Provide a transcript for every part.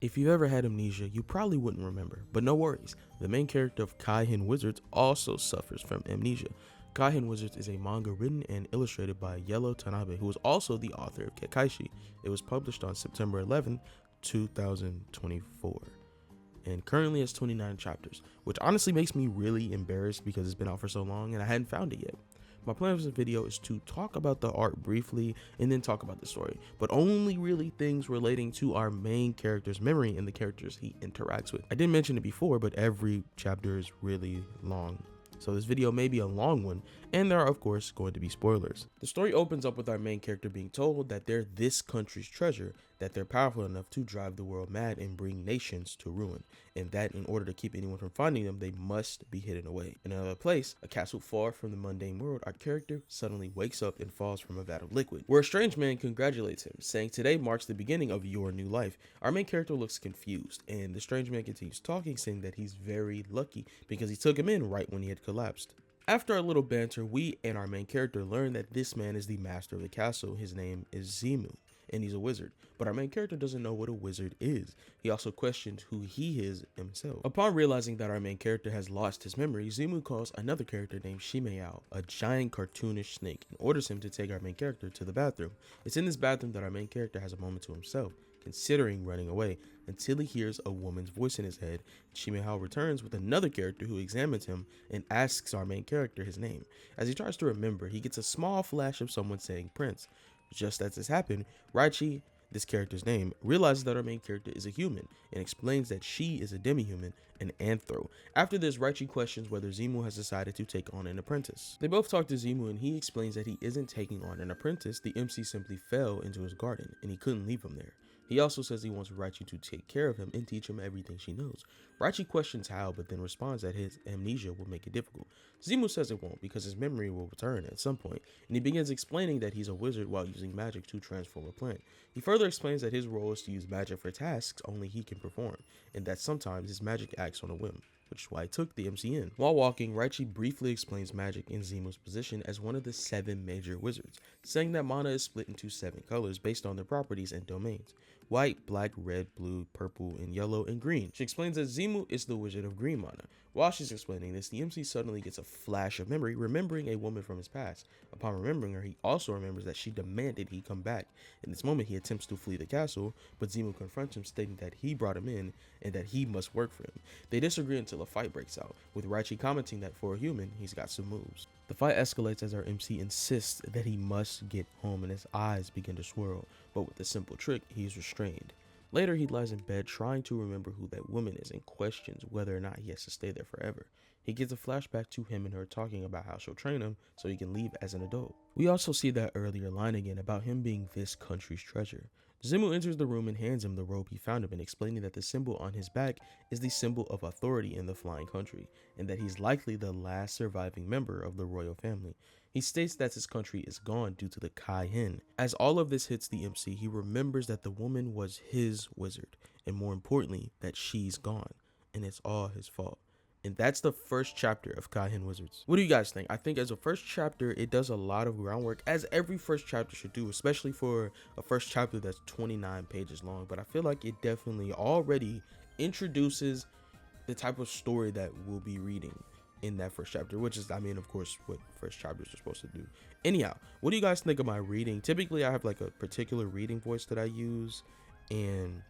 If you've ever had amnesia, you probably wouldn't remember, but no worries. The main character of Kaihen Wizards also suffers from amnesia. Kaihen Wizards is a manga written and illustrated by Yellow Tanabe, who is also the author of Kekkaishi. It was published on September 11, 2024, and currently has 29 chapters, which honestly makes me really embarrassed because it's been out for so long and I hadn't found it yet. My plan for this video is to talk about the art briefly and then talk about the story, but only really things relating to our main character's memory and the characters he interacts with. I didn't mention it before, but every chapter is really long, so this video may be a long one, and there are of course going to be spoilers. The story opens up with our main character being told that they're this country's treasure, that they're powerful enough to drive the world mad and bring nations to ruin, and that in order to keep anyone from finding them, they must be hidden away. In another place, a castle far from the mundane world, our character suddenly wakes up and falls from a vat of liquid, where a strange man congratulates him, saying today marks the beginning of your new life. Our main character looks confused, and the strange man continues talking, saying that he's very lucky because he took him in right when he had collapsed. After a little banter, we and our main character learn that this man is the master of the castle. His name is Zimu, and he's a wizard, but our main character doesn't know what a wizard is. He also questions who he is himself. Upon realizing that our main character has lost his memory, Zimu calls another character named Shimeyao, a giant cartoonish snake, and orders him to take our main character to the bathroom. It's in this bathroom that our main character has a moment to himself, considering running away, until he hears a woman's voice in his head. Shimehao returns with another character who examines him and asks our main character his name. As he tries to remember, he gets a small flash of someone saying Prince. Just as this happened, Raichi, this character's name, realizes that our main character is a human and explains that she is a demi-human, an anthro. After this, Raichi questions whether Zimu has decided to take on an apprentice. They both talk to Zimu and he explains that he isn't taking on an apprentice. The MC simply fell into his garden and he couldn't leave him there. He also says he wants Raichi to take care of him and teach him everything she knows. Raichi questions how, but then responds that his amnesia will make it difficult. Zimu says it won't because his memory will return at some point, and he begins explaining that he's a wizard while using magic to transform a plant. He further explains that his role is to use magic for tasks only he can perform, and that sometimes his magic acts on a whim, which is why he took the MC in. While walking, Raichi briefly explains magic in Zimu's position as one of the 7 major wizards, saying that mana is split into 7 colors based on their properties and domains: white, black, red, blue, purple, and yellow, and green. She explains that Zimu is the wizard of green mana. While she's explaining this, the MC suddenly gets a flash of memory, remembering a woman from his past. Upon remembering her, he also remembers that she demanded he come back. In this moment, he attempts to flee the castle, but Zimu confronts him, stating that he brought him in and that he must work for him. They disagree until a fight breaks out, with Raichi commenting that for a human, he's got some moves. The fight escalates as our MC insists that he must get home and his eyes begin to swirl, but with a simple trick, he's restrained. Later, he lies in bed trying to remember who that woman is and questions whether or not he has to stay there forever. He gets a flashback to him and her talking about how she'll train him so he can leave as an adult. We also see that earlier line again about him being this country's treasure. Zimu enters the room and hands him the robe he found him in, explaining that the symbol on his back is the symbol of authority in the flying country, and that he's likely the last surviving member of the royal family. He states that his country is gone due to the Kaihen. As all of this hits the MC, he remembers that the woman was his wizard, and more importantly, that she's gone, and it's all his fault. And that's the first chapter of Kaihen Wizards. What do you guys think? I think as a first chapter, it does a lot of groundwork, as every first chapter should do, especially for a first chapter that's 29 pages long. But I feel like it definitely already introduces the type of story that we'll be reading in that first chapter, which is, I mean, of course, what first chapters are supposed to do. Anyhow, what do you guys think of my reading? Typically, I have like a particular reading voice that I use, and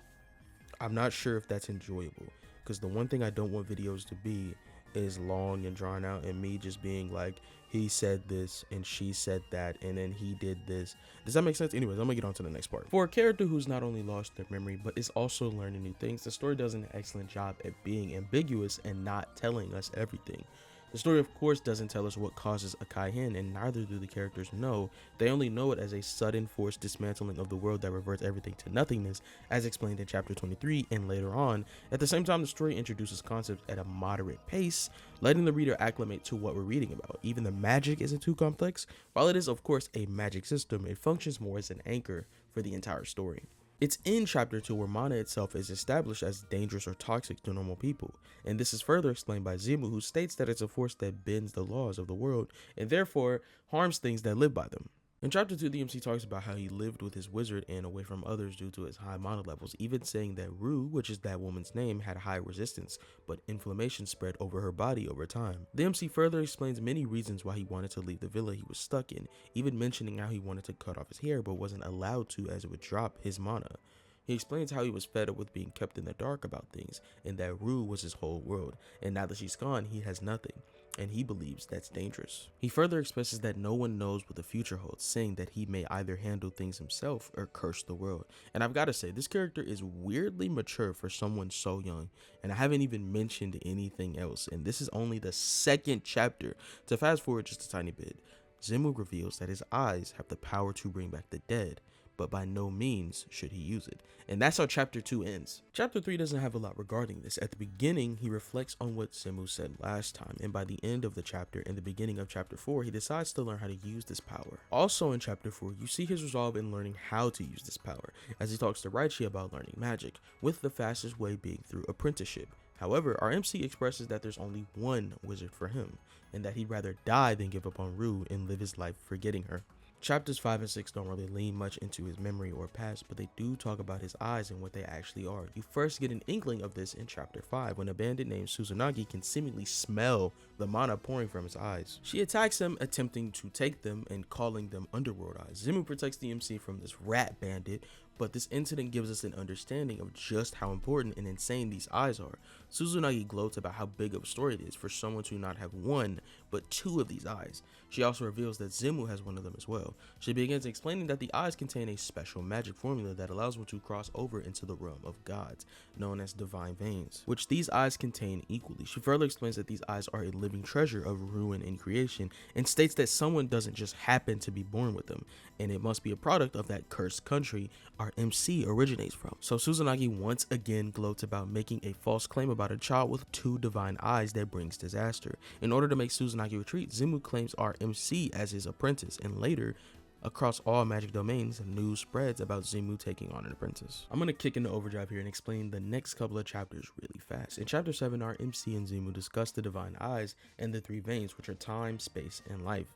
I'm not sure if that's enjoyable, because the one thing I don't want videos to be is long and drawn out and me just being like, he said this and she said that and then he did this. Does that make sense? Anyways, I'm gonna get on to the next part. For a character who's not only lost their memory but is also learning new things, the story does an excellent job at being ambiguous and not telling us everything. The story, of course, doesn't tell us what causes a Kaihen, and neither do the characters know. They only know it as a sudden forced dismantling of the world that reverts everything to nothingness, as explained in chapter 23 and later on. At the same time, the story introduces concepts at a moderate pace, letting the reader acclimate to what we're reading about. Even the magic isn't too complex. While it is, of course, a magic system, it functions more as an anchor for the entire story. It's in chapter 2 where mana itself is established as dangerous or toxic to normal people, and this is further explained by Zimu, who states that it's a force that bends the laws of the world and therefore harms things that live by them. In chapter 2, the MC talks about how he lived with his wizard and away from others due to his high mana levels, even saying that Rue, which is that woman's name, had high resistance, but inflammation spread over her body over time. The MC further explains many reasons why he wanted to leave the villa he was stuck in, even mentioning how he wanted to cut off his hair but wasn't allowed to as it would drop his mana. He explains how he was fed up with being kept in the dark about things, and that Rue was his whole world, and now that she's gone, he has nothing, and he believes that's dangerous. He further expresses that no one knows what the future holds, saying that he may either handle things himself or curse the world. And I've got to say, this character is weirdly mature for someone so young, and I haven't even mentioned anything else, and this is only the second chapter. To fast forward just a tiny bit, Zemu reveals that his eyes have the power to bring back the dead, but by no means should he use it. And that's how chapter 2 ends. Chapter 3 doesn't have a lot regarding this. At the beginning, he reflects on what Zemu said last time, and by the end of the chapter, in the beginning of chapter 4, he decides to learn how to use this power. Also in chapter 4, you see his resolve in learning how to use this power, as he talks to Raichi about learning magic, with the fastest way being through apprenticeship. However, our MC expresses that there's only one wizard for him, and that he'd rather die than give up on Rue and live his life forgetting her. Chapters 5 and 6 don't really lean much into his memory or past, but they do talk about his eyes and what they actually are. You first get an inkling of this in chapter 5, when a bandit named Suzanagi can seemingly smell the mana pouring from his eyes. She attacks him, attempting to take them and calling them underworld eyes. Zemu protects the MC from this rat bandit, but this incident gives us an understanding of just how important and insane these eyes are. Suzanagi gloats about how big of a story it is for someone to not have one, but two of these eyes. She also reveals that Zemu has one of them as well. She begins explaining that the eyes contain a special magic formula that allows one to cross over into the realm of gods, known as divine veins, which these eyes contain equally. She further explains that these eyes are a living treasure of ruin and creation, and states that someone doesn't just happen to be born with them, and it must be a product of that cursed country our MC originates from. So Suzanagi once again gloats about making a false claim about a child with two divine eyes that brings disaster. In order to make Suzanagi retreat, Zemu claims our MC as his apprentice, and later, across all magic domains, news spreads about Zemu taking on an apprentice. I'm gonna kick into overdrive here and explain the next couple of chapters really fast. In chapter 7, our MC and Zemu discuss the divine eyes and the three veins, which are time, space, and life,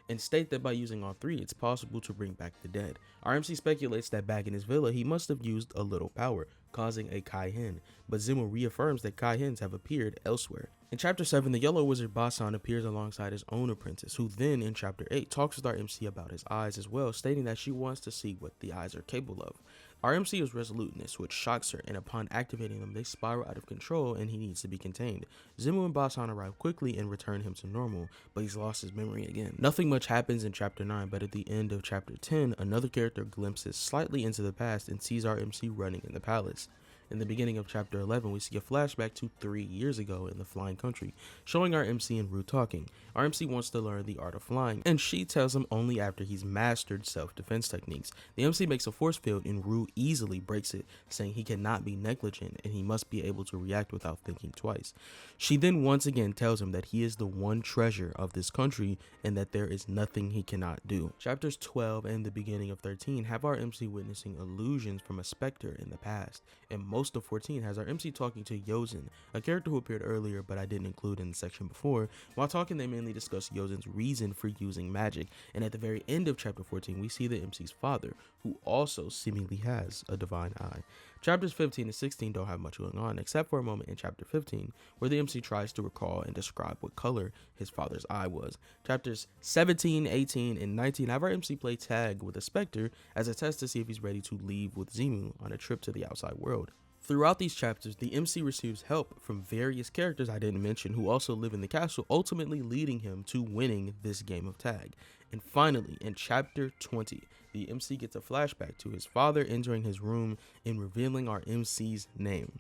and state that by using all three, it's possible to bring back the dead. Our MC speculates that back in his villa, he must have used a little power, causing a Kai-Hen, but Zemu reaffirms that Kai-Hens have appeared elsewhere. In chapter 7, the yellow wizard Basan appears alongside his own apprentice, who then in chapter 8 talks with our MC about his eyes as well, stating that she wants to see what the eyes are capable of. Our MC is resolute in this, which shocks her, and upon activating them, they spiral out of control and he needs to be contained. Zemu and Basan arrive quickly and return him to normal, but he's lost his memory again. Nothing much happens in chapter 9, but at the end of chapter 10, another character glimpses slightly into the past and sees our MC running in the palace. In the beginning of chapter 11, we see a flashback to 3 years ago in the flying country, showing our MC and Rue talking. Our MC wants to learn the art of flying, and she tells him only after he's mastered self-defense techniques. The MC makes a force field and Rue easily breaks it, saying he cannot be negligent and he must be able to react without thinking twice. She then once again tells him that he is the one treasure of this country and that there is nothing he cannot do. Chapters 12 and the beginning of 13 have our MC witnessing illusions from a specter in the past, and most of 14 has our MC talking to Yozen, a character who appeared earlier but I didn't include in the section before. While talking, they mainly discuss Yozen's reason for using magic, and at the very end of chapter 14 we see the MC's father, who also seemingly has a divine eye. Chapters 15 and 16 don't have much going on, except for a moment in chapter 15 where the MC tries to recall and describe what color his father's eye was. Chapters 17, 18, and 19 have our MC play tag with a specter as a test to see if he's ready to leave with Zemu on a trip to the outside world. Throughout these chapters, the MC receives help from various characters I didn't mention who also live in the castle, ultimately leading him to winning this game of tag. And finally, in chapter 20, the MC gets a flashback to his father entering his room and revealing our MC's name,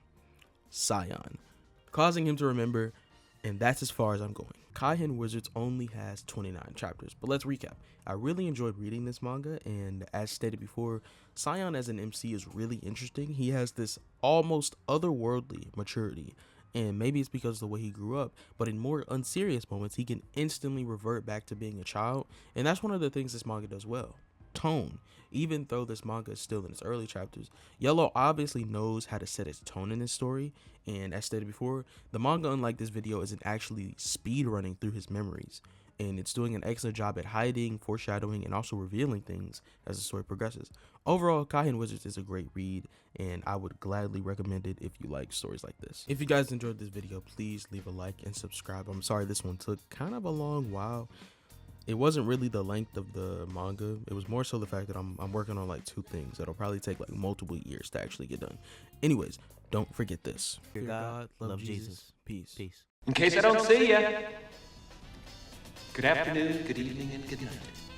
Scion, causing him to remember, and that's as far as I'm going. Kai-Hen Wizards only has 29 chapters, but let's recap. I really enjoyed reading this manga, and as stated before, Scion as an MC is really interesting. He has this almost otherworldly maturity, and maybe it's because of the way he grew up, but in more unserious moments, he can instantly revert back to being a child, and that's one of the things this manga does well. Tone. Even though this manga is still in its early chapters, Yellow obviously knows how to set its tone in this story, and as stated before, the manga, unlike this video, isn't actually speed running through his memories. and it's doing an excellent job at hiding, foreshadowing, and also revealing things as the story progresses. Overall, Kahin Wizards is a great read, and I would gladly recommend it if you like stories like this. If you guys enjoyed this video, please leave a like and subscribe. I'm sorry this one took kind of a long while. It wasn't really the length of the manga. It was more so the fact that I'm working on like 2 things that'll probably take like multiple years to actually get done. Anyways, don't forget this. Fear God, love Jesus. Peace. Peace. In case I don't see ya, good afternoon, good evening, and good night.